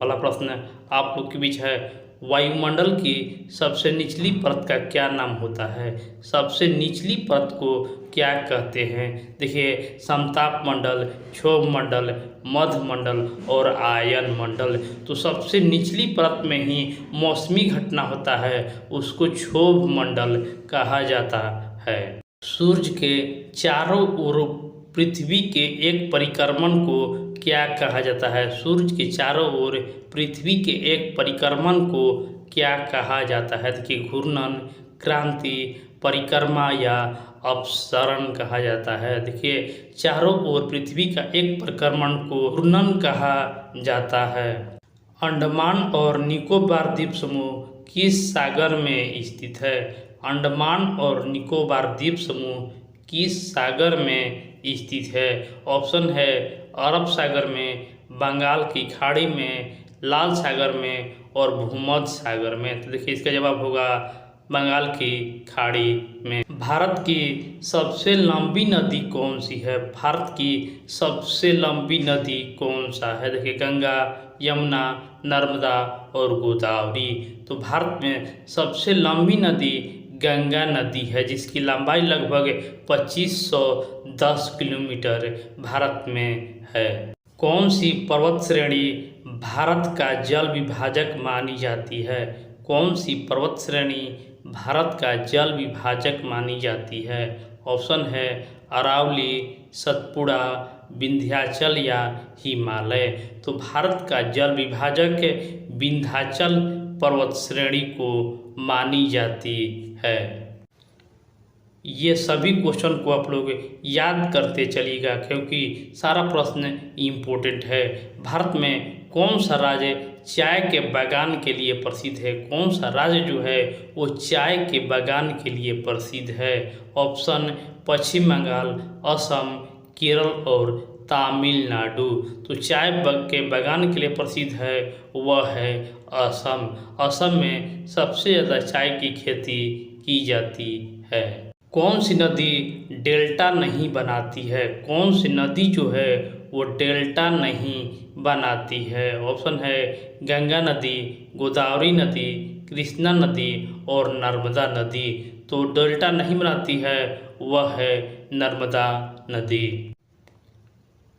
वाला प्रश्न आप लोग के बीच है। वायुमंडल की सबसे निचली परत का क्या नाम होता है? सबसे निचली परत को क्या कहते हैं? देखिए, समताप मंडल, क्षोभ मंडल, मध्य मंडल और आयन मंडल। तो सबसे निचली परत में ही मौसमी घटना होता है, उसको क्षोभ मंडल कहा जाता है। सूर्य के चारों ओर पृथ्वी के एक परिक्रमण को क्या कहा जाता है? सूर्य के चारों ओर पृथ्वी के एक परिक्रमण को क्या कहा जाता है? देखिए, घूर्णन, क्रांति, परिक्रमा या अपसरण कहा जाता है। देखिए, चारों ओर पृथ्वी का एक परिक्रमण को घूर्णन कहा जाता है। अंडमान और निकोबार द्वीप समूह किस सागर में स्थित है? अंडमान और निकोबार द्वीप समूह किस सागर में स्थित है? ऑप्शन है अरब सागर में, बंगाल की खाड़ी में, लाल सागर में और भूमध्य सागर में। तो देखिए, इसका जवाब होगा बंगाल की खाड़ी में। भारत की सबसे लंबी नदी कौन सी है? भारत की सबसे लंबी नदी कौन सा है? देखिए, गंगा, यमुना, नर्मदा और गोदावरी। तो भारत में सबसे लंबी नदी गंगा नदी है, जिसकी लंबाई लगभग 2510 किलोमीटर भारत में है। कौन सी पर्वत श्रेणी भारत का जल विभाजक मानी जाती है? कौन सी पर्वत श्रेणी भारत का जल विभाजक मानी जाती है? ऑप्शन है अरावली, सतपुड़ा, विंध्याचल या हिमालय। तो भारत का जल विभाजक विंध्याचल पर्वत श्रेणी को मानी जाती है। ये सभी क्वेश्चन को आप लोग याद करते चलिएगा, क्योंकि सारा प्रश्न इम्पोर्टेंट है। भारत में कौन सा राज्य चाय के बागान के लिए प्रसिद्ध है? कौन सा राज्य जो है वो चाय के बागान के लिए प्रसिद्ध है? ऑप्शन पश्चिम बंगाल, असम, केरल और तमिलनाडु। तो चाय के बागान के लिए प्रसिद्ध है वह है असम। असम में सबसे ज़्यादा चाय की खेती की जाती है। कौन सी नदी डेल्टा नहीं बनाती है? कौन सी नदी जो है वो डेल्टा नहीं बनाती है? ऑप्शन है गंगा नदी, गोदावरी नदी, कृष्णा नदी और नर्मदा नदी। तो डेल्टा नहीं बनाती है वह है नर्मदा नदी।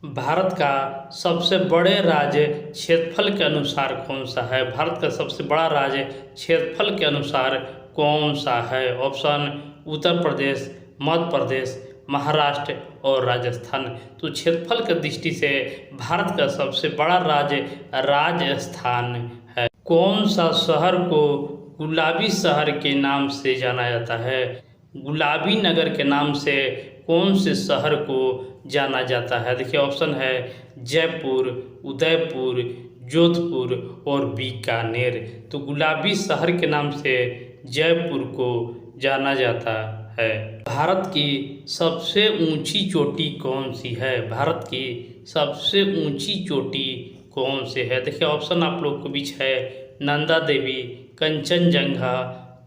भारत का सबसे बड़े राज्य क्षेत्रफल के अनुसार कौन सा है? भारत का सबसे बड़ा राज्य क्षेत्रफल के अनुसार कौन सा है? ऑप्शन उत्तर प्रदेश, मध्य प्रदेश, महाराष्ट्र और राजस्थान। तो क्षेत्रफल की दृष्टि से भारत का सबसे बड़ा राज्य राजस्थान है। कौन सा शहर को गुलाबी शहर के नाम से जाना जाता है? गुलाबी नगर के नाम से कौन से शहर को जाना जाता है? देखिए, ऑप्शन है जयपुर, उदयपुर, जोधपुर और बीकानेर। तो गुलाबी शहर के नाम से जयपुर को जाना जाता है। भारत की सबसे ऊंची चोटी कौन सी है? भारत की सबसे ऊंची चोटी कौन से है? देखिए, ऑप्शन आप लोग के बीच है नंदा देवी, कंचनजंगा,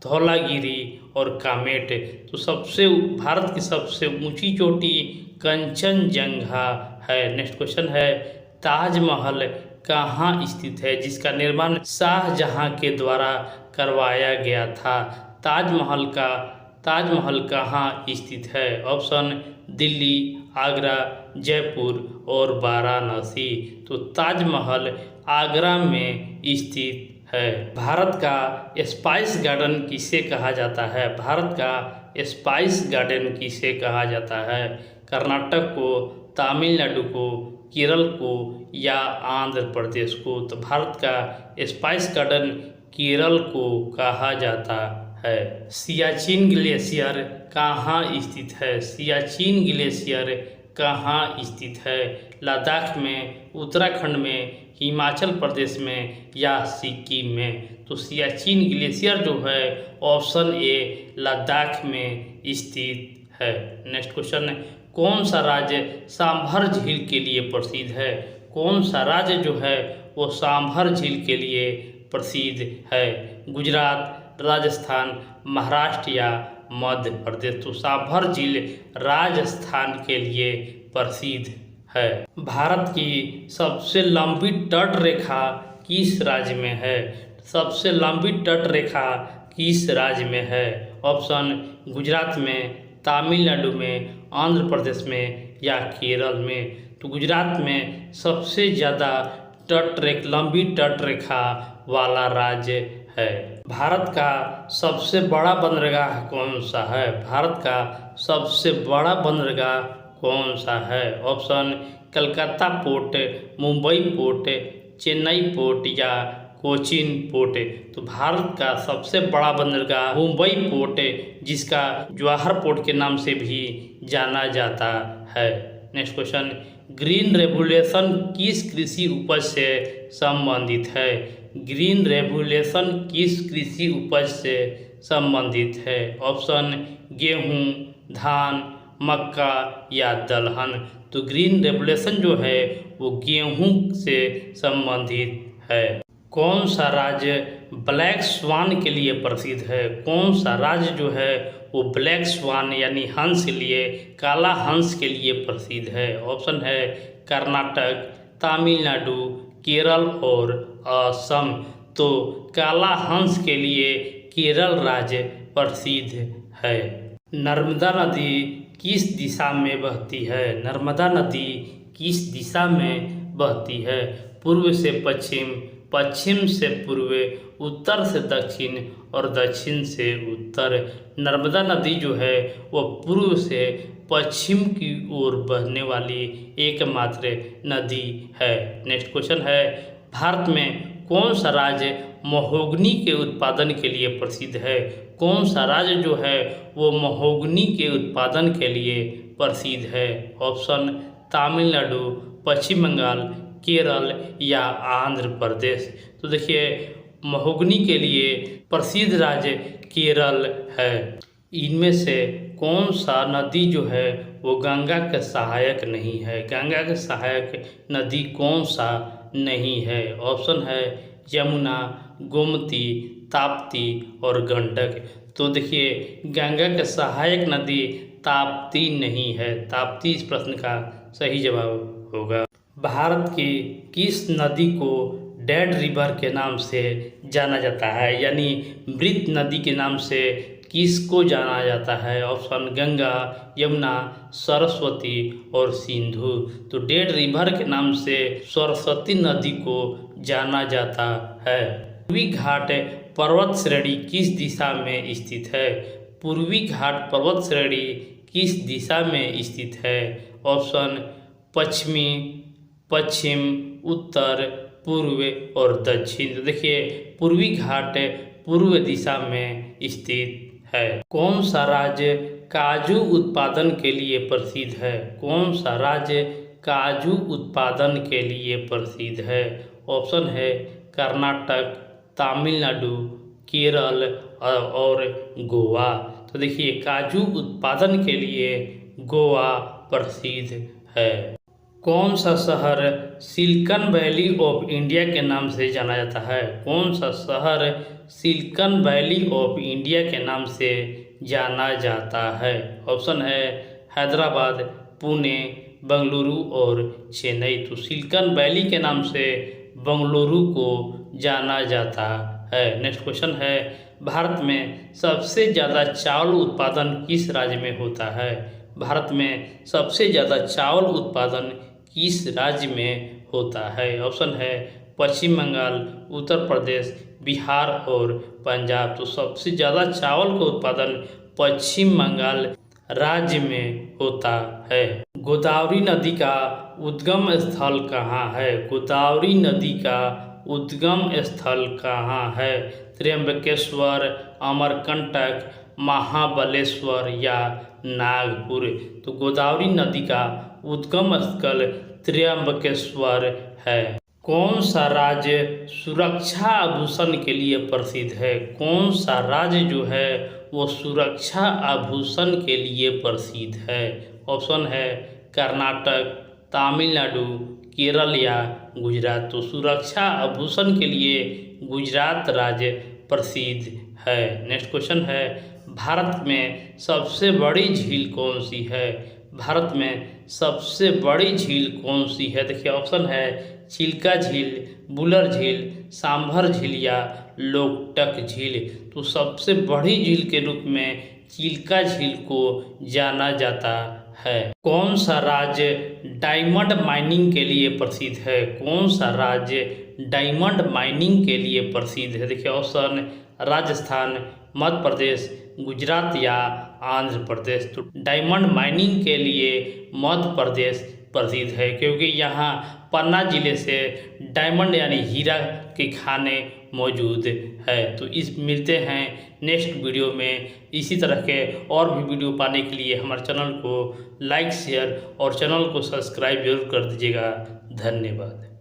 धौलागिरी और कामेट। तो भारत की सबसे ऊंची चोटी कंचनजंगा है। नेक्स्ट क्वेश्चन है ताजमहल कहाँ स्थित है, जिसका निर्माण शाहजहां के द्वारा करवाया गया था? ताजमहल कहाँ स्थित है? ऑप्शन दिल्ली, आगरा, जयपुर और वाराणसी। तो ताजमहल आगरा में स्थित है। भारत का स्पाइस गार्डन किसे कहा जाता है? भारत का स्पाइस गार्डन किसे कहा जाता है? कर्नाटक को, तमिलनाडु को, केरल को या आंध्र प्रदेश को? तो भारत का स्पाइस गार्डन केरल को कहा जाता है। सियाचिन ग्लेशियर कहाँ स्थित है? सियाचिन ग्लेशियर कहाँ स्थित है? लद्दाख में, उत्तराखंड में, हिमाचल प्रदेश में या सिक्किम में? तो सियाचिन ग्लेशियर जो है ऑप्शन ए लद्दाख में स्थित है। नेक्स्ट क्वेश्चन है कौन सा राज्य सांभर झील के लिए प्रसिद्ध है? कौन सा राज्य जो है वो सांभर झील के लिए प्रसिद्ध है? गुजरात, राजस्थान, महाराष्ट्र या मध्य प्रदेश? तो सांभर झील राजस्थान के लिए प्रसिद्ध है। भारत की सबसे लंबी तट रेखा किस राज्य में है? सबसे लंबी तट रेखा किस राज्य में है? ऑप्शन गुजरात में, तमिलनाडु में, आंध्र प्रदेश में या केरल में। तो गुजरात में सबसे ज़्यादा लंबी तट रेखा वाला राज्य है। भारत का सबसे बड़ा बंदरगाह कौन सा है? भारत का सबसे बड़ा बंदरगाह कौन सा है? Option Calcutta port, Mumbai port, Chennai port या कोचीन पोर्ट। तो भारत का सबसे बड़ा बंदरगाह मुंबई पोर्ट, जिसका जवाहर पोर्ट के नाम से भी जाना जाता है। नेक्स्ट क्वेश्चन, ग्रीन रेवोल्यूशन किस कृषि उपज से संबंधित है? ग्रीन रेवोल्यूशन किस कृषि उपज से संबंधित है? ऑप्शन गेहूं, धान, मक्का या दलहन। तो ग्रीन रेवोल्यूशन जो है वो गेहूं से संबंधित है। कौन सा राज्य ब्लैक स्वान के लिए प्रसिद्ध है? कौन सा राज्य जो है वो ब्लैक स्वान यानी हंस के लिए, काला हंस के लिए प्रसिद्ध है? ऑप्शन है कर्नाटक, तमिलनाडु, केरल और असम। तो काला हंस के लिए केरल राज्य प्रसिद्ध है। नर्मदा नदी किस दिशा में बहती है? नर्मदा नदी किस दिशा में बहती है? पूर्व से पश्चिम, पश्चिम से पूर्व, उत्तर से दक्षिण और दक्षिण से उत्तर। नर्मदा नदी जो है वह पूर्व से पश्चिम की ओर बहने वाली एकमात्र नदी है। नेक्स्ट क्वेश्चन है, भारत में कौन सा राज्य महोगनी के उत्पादन के लिए प्रसिद्ध है? कौन सा राज्य जो है वो महोगनी के उत्पादन के लिए प्रसिद्ध है? ऑप्शन तमिलनाडु, पश्चिम बंगाल, केरल या आंध्र प्रदेश। तो देखिए महोगनी के लिए प्रसिद्ध राज्य केरल है। इनमें से कौन सा नदी जो है वो गंगा के सहायक नहीं है? गंगा के सहायक नदी कौन सा नहीं है? ऑप्शन है यमुना, गोमती, ताप्ती और गंडक। तो देखिए गंगा के सहायक नदी ताप्ती नहीं है। ताप्ती इस प्रश्न का सही जवाब होगा। भारत की किस नदी को डेड रिवर के नाम से जाना जाता है? यानी मृत नदी के नाम से किसको जाना जाता है? ऑप्शन गंगा, यमुना, सरस्वती और सिंधु। तो डेड रिवर के नाम से सरस्वती नदी को जाना जाता है। पूर्वी घाट पर्वत श्रेणी किस दिशा में स्थित है? पूर्वी घाट पर्वत श्रेणी किस दिशा में स्थित है? ऑप्शन पश्चिमी, पश्चिम, उत्तर, पूर्व और दक्षिण। तो देखिए पूर्वी घाट पूर्व दिशा में स्थित है। कौन सा राज्य काजू उत्पादन के लिए प्रसिद्ध है? कौन सा राज्य काजू उत्पादन के लिए प्रसिद्ध है? ऑप्शन है कर्नाटक, तमिलनाडु, केरल और गोवा। तो देखिए काजू उत्पादन के लिए गोवा प्रसिद्ध है। कौन सा शहर सिलिकॉन वैली ऑफ इंडिया के नाम से जाना जाता है? कौन सा शहर सिलिकॉन वैली ऑफ इंडिया के नाम से जाना जाता है? ऑप्शन है हैदराबाद, पुणे, बेंगलुरु और चेन्नई। तो सिलिकॉन वैली के नाम से बेंगलुरु को जाना जाता है। नेक्स्ट क्वेश्चन है, भारत में सबसे ज़्यादा चावल उत्पादन किस राज्य में होता है? भारत में सबसे ज़्यादा चावल उत्पादन किस राज्य में होता है? ऑप्शन है पश्चिम बंगाल, उत्तर प्रदेश, बिहार और पंजाब। तो सबसे ज़्यादा चावल का उत्पादन पश्चिम बंगाल राज्य में होता है। गोदावरी नदी का उद्गम स्थल कहाँ है? गोदावरी नदी का उद्गम स्थल कहाँ है? त्र्यंबकेश्वर, अमरकंटक, महाबलेश्वर या नागपुर। तो गोदावरी नदी का उद्गम स्थल त्र्यंबकेश्वर है। कौन सा राज्य सुरक्षा आभूषण के लिए प्रसिद्ध है? कौन सा राज्य जो है वो सुरक्षा आभूषण के लिए प्रसिद्ध है? ऑप्शन है कर्नाटक, तमिलनाडु, केरल या गुजरात। तो सुरक्षा आभूषण के लिए गुजरात राज्य प्रसिद्ध है। नेक्स्ट क्वेश्चन है, भारत में सबसे बड़ी झील कौन सी है? भारत में सबसे बड़ी झील कौन सी है? देखिए ऑप्शन है चिल्का झील, बुलर झील, सांभर झील या लोकटक झील। तो सबसे बड़ी झील के रूप में चिल्का झील को जाना जाता है। कौन सा राज्य डायमंड माइनिंग के लिए प्रसिद्ध है? कौन सा राज्य डायमंड माइनिंग के लिए प्रसिद्ध है? देखिए ऑप्शन राजस्थान, मध्य प्रदेश, गुजरात या आंध्र प्रदेश। तो डायमंड माइनिंग के लिए मध्य प्रदेश प्रसिद्ध है, क्योंकि यहाँ पन्ना जिले से डायमंड यानी हीरा के खाने मौजूद है। तो इस मिलते हैं नेक्स्ट वीडियो में। इसी तरह के और भी वीडियो पाने के लिए हमारे चैनल को लाइक, शेयर और चैनल को सब्सक्राइब जरूर कर दीजिएगा। धन्यवाद।